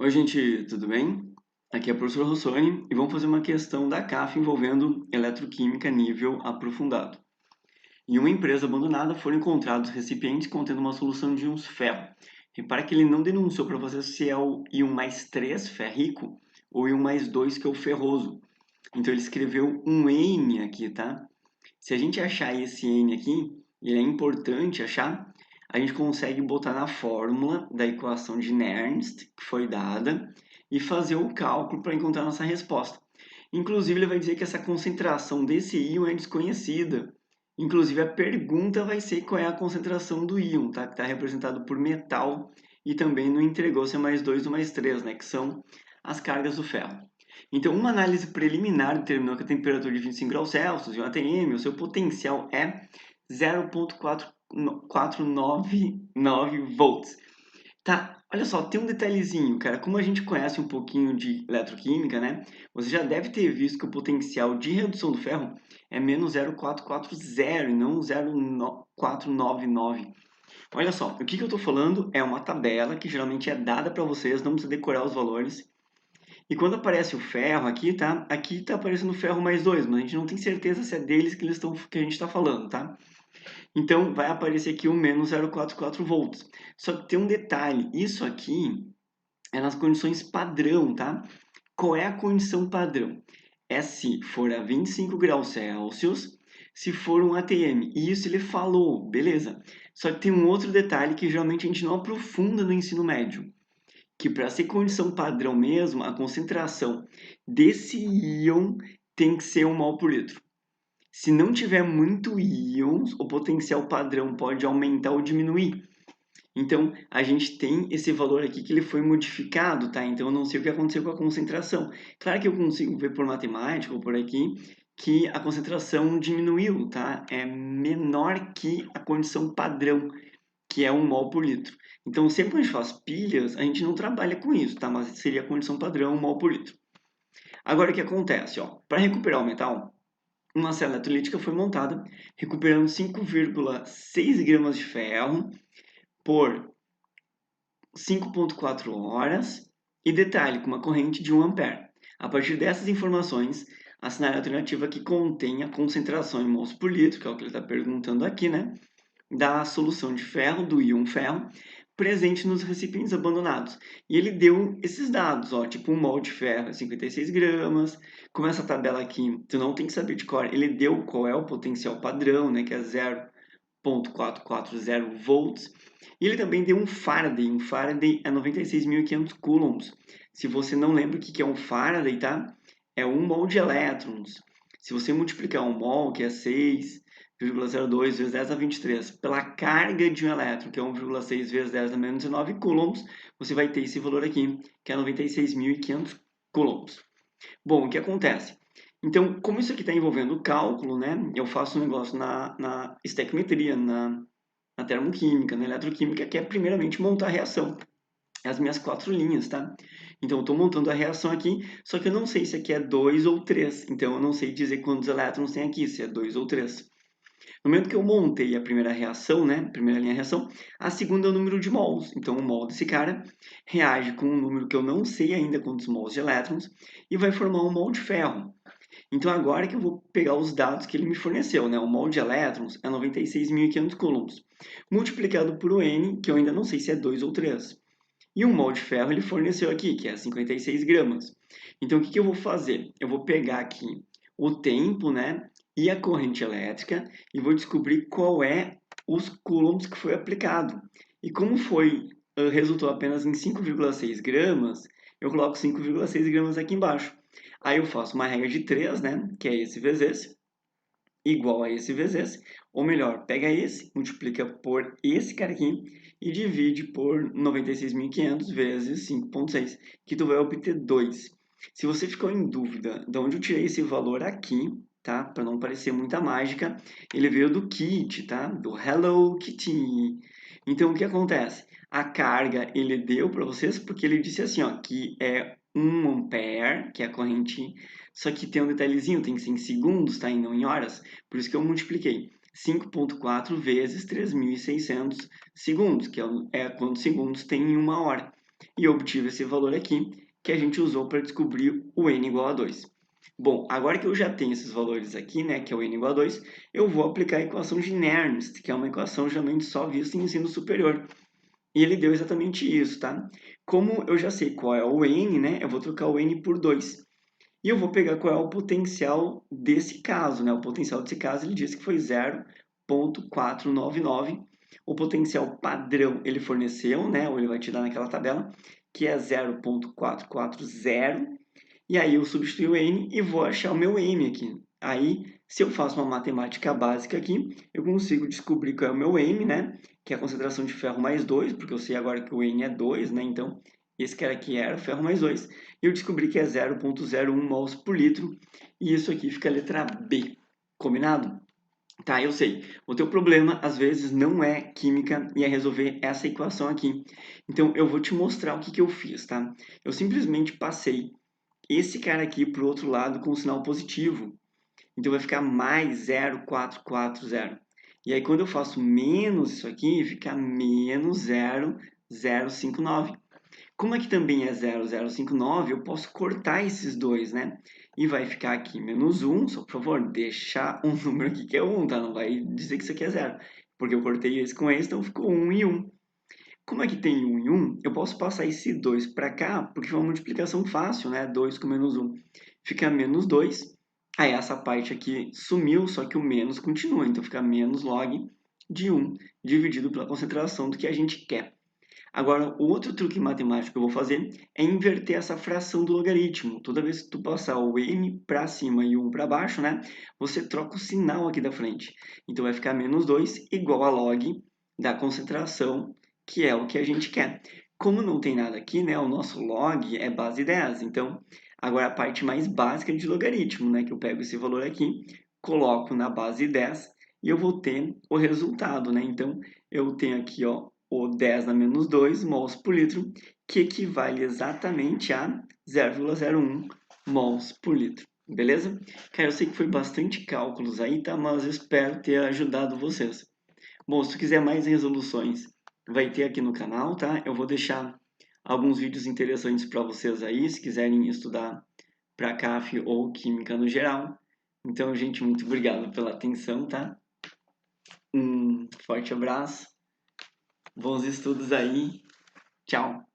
Oi, gente, tudo bem? Aqui é o professor Rossoni e vamos fazer uma questão da CAF envolvendo eletroquímica nível aprofundado. Em uma empresa abandonada foram encontrados recipientes contendo uma solução de íons ferro. Repara que ele não denunciou para você se é o íon mais 3 ferrico ou íon mais 2 que é o ferroso. Então ele escreveu um N aqui, tá? Se a gente achar esse N aqui, e é importante achar, a gente consegue botar na fórmula da equação de Nernst, que foi dada, e fazer o cálculo para encontrar a nossa resposta. Inclusive, ele vai dizer que essa concentração desse íon é desconhecida. Inclusive, a pergunta vai ser qual é a concentração do íon, tá? Que está representado por metal e também não entregou se é mais 2 ou mais 3, né? Que são as cargas do ferro. Então, uma análise preliminar determinou que a temperatura de 25 graus Celsius e o ATM, o seu potencial é 0,499 volts. Tá, olha só, tem um detalhezinho, cara. Como a gente conhece um pouquinho de eletroquímica, né? Você já deve ter visto que o potencial de redução do ferro é menos 0,440 e não 0,499. Olha só, o que eu estou falando é uma tabela que geralmente é dada para vocês, não precisa decorar os valores. E quando aparece o ferro aqui, tá? Aqui tá aparecendo o ferro mais 2, mas a gente não tem certeza se é deles que a gente está falando, tá? Então, vai aparecer aqui o menos 0,44 volts. Só que tem um detalhe, isso aqui é nas condições padrão, tá? Qual é a condição padrão? É se for a 25 graus Celsius, se for um ATM. E isso ele falou, beleza. Só que tem um outro detalhe que geralmente a gente não aprofunda no ensino médio, que para ser condição padrão mesmo, a concentração desse íon tem que ser 1 mol por litro. Se não tiver muito íons, o potencial padrão pode aumentar ou diminuir. Então, a gente tem esse valor aqui que ele foi modificado, tá? Então, eu não sei o que aconteceu com a concentração. Claro que eu consigo ver por matemática ou por aqui que a concentração diminuiu, tá? É menor que a condição padrão, que é 1 mol por litro. Então, sempre que a gente faz pilhas, a gente não trabalha com isso, tá? Mas seria a condição padrão 1 mol por litro. Agora, o que acontece? Para recuperar o metal, uma célula eletrolítica foi montada, recuperando 5,6 gramas de ferro por 5,4 horas e detalhe, com uma corrente de 1 ampere. A partir dessas informações, a cenário alternativa que contém a concentração em mols por litro, que é o que ele está perguntando aqui, né? Da solução de ferro, do íon ferro, presente nos recipientes abandonados. E ele deu esses dados, ó, tipo 1 mol de ferro é 56 gramas. Como essa tabela aqui, tu não tem que saber de cor, ele deu qual é o potencial padrão, né, que é 0,440 volts. E ele também deu um Faraday. Um Faraday é 96.500 coulombs. Se você não lembra o que é um Faraday, tá? É 1 mol de elétrons. Se você multiplicar 1 mol, que é 6,02 vezes 10 a 23, pela carga de um elétron, que é 1,6 vezes 10 a menos 19 coulombs, você vai ter esse valor aqui, que é 96.500 coulombs. Bom, o que acontece? Então, como isso aqui está envolvendo cálculo, né? Eu faço um negócio na estequiometria, na termoquímica, na eletroquímica, que é primeiramente montar a reação. As minhas 4 linhas, tá? Então, eu estou montando a reação aqui, só que eu não sei se aqui é 2 ou 3. Então, eu não sei dizer quantos elétrons tem aqui, se é 2 ou 3. No momento que eu montei a primeira reação, né? Primeira linha de reação, a segunda é o número de mols. Então, o mol desse cara reage com um número que eu não sei ainda quantos mols de elétrons e vai formar um mol de ferro. Então, agora que eu vou pegar os dados que ele me forneceu, né? O mol de elétrons é 96.500 coulombs, multiplicado por o N, que eu ainda não sei se é 2 ou 3. E o mol de ferro ele forneceu aqui, que é 56 gramas. Então, o que eu vou fazer? Eu vou pegar aqui o tempo, né? E a corrente elétrica e vou descobrir qual é os coulombs que foi aplicado. E como resultou apenas em 5,6 gramas, eu coloco 5,6 gramas aqui embaixo. Aí eu faço uma regra de 3, né? Que é esse vezes esse, igual a esse vezes esse. Ou melhor, pega esse, multiplica por esse cara aqui e divide por 96.500 vezes 5,6, que tu vai obter 2. Se você ficou em dúvida de onde eu tirei esse valor aqui, tá? Para não parecer muita mágica, ele veio do Kit, tá? Do Hello Kitty. Então, o que acontece? A carga ele deu para vocês porque ele disse assim, ó, que é 1 ampere, que é a corrente, só que tem um detalhezinho, tem que ser em segundos, tá? E não em horas. Por isso que eu multipliquei 5,4 vezes 3.600 segundos, que é quantos segundos tem em 1 hora. e obtive esse valor aqui, que a gente usou para descobrir o n igual a 2. Bom, agora que eu já tenho esses valores aqui, né, que é o n igual a 2, eu vou aplicar a equação de Nernst, que é uma equação geralmente só vista em ensino superior. E ele deu exatamente isso, tá? Como eu já sei qual é o n, né, eu vou trocar o n por 2. E eu vou pegar qual é o potencial desse caso, né? O potencial desse caso, ele disse que foi 0,499. O potencial padrão ele forneceu, né? Ou ele vai te dar naquela tabela, que é 0,440. E aí eu substituo o n e vou achar o meu m aqui. Aí, se eu faço uma matemática básica aqui, eu consigo descobrir qual é o meu m, né? Que é a concentração de ferro mais 2, porque eu sei agora que o n é 2, né? Então, esse cara aqui era ferro mais 2. E eu descobri que é 0,01 mols por litro. E isso aqui fica a letra B. Combinado? Tá, eu sei. O teu problema, às vezes, não é química e é resolver essa equação aqui. Então, eu vou te mostrar o que que eu fiz, tá? Eu simplesmente passei esse cara aqui para o outro lado com um sinal positivo. Então vai ficar mais 0,440. E aí quando eu faço menos isso aqui, fica menos 0,059. Como aqui também é 0,059, eu posso cortar esses dois, né? E vai ficar aqui menos 1, só por favor, deixar um número aqui que é 1, tá? Não vai dizer que isso aqui é 0. Porque eu cortei esse com esse, então ficou 1 e 1. Como aqui tem 1 e 1, eu posso passar esse 2 para cá, porque foi uma multiplicação fácil, né? 2 com menos 1 fica menos 2. Aí essa parte aqui sumiu, só que o menos continua. Então fica menos log de 1 dividido pela concentração do que a gente quer. Agora, o outro truque matemático que eu vou fazer é inverter essa fração do logaritmo. Toda vez que tu passar o n para cima e 1 para baixo, né? Você troca o sinal aqui da frente. Então vai ficar menos 2 igual a log da concentração, que é o que a gente quer. Como não tem nada aqui, né? O nosso log é base 10. Então, agora a parte mais básica de logaritmo, né? Que eu pego esse valor aqui, coloco na base 10 e eu vou ter o resultado, né? Então, eu tenho aqui, ó, o 10 a menos 2 mols por litro, que equivale exatamente a 0,01 mols por litro. Beleza? Cara, eu sei que foi bastante cálculos aí, tá? Mas eu espero ter ajudado vocês. Bom, se tu quiser mais resoluções, vai ter aqui no canal, tá? Eu vou deixar alguns vídeos interessantes para vocês aí, se quiserem estudar para CAF ou Química no geral. Então, gente, muito obrigado pela atenção, tá? Um forte abraço, bons estudos aí, tchau!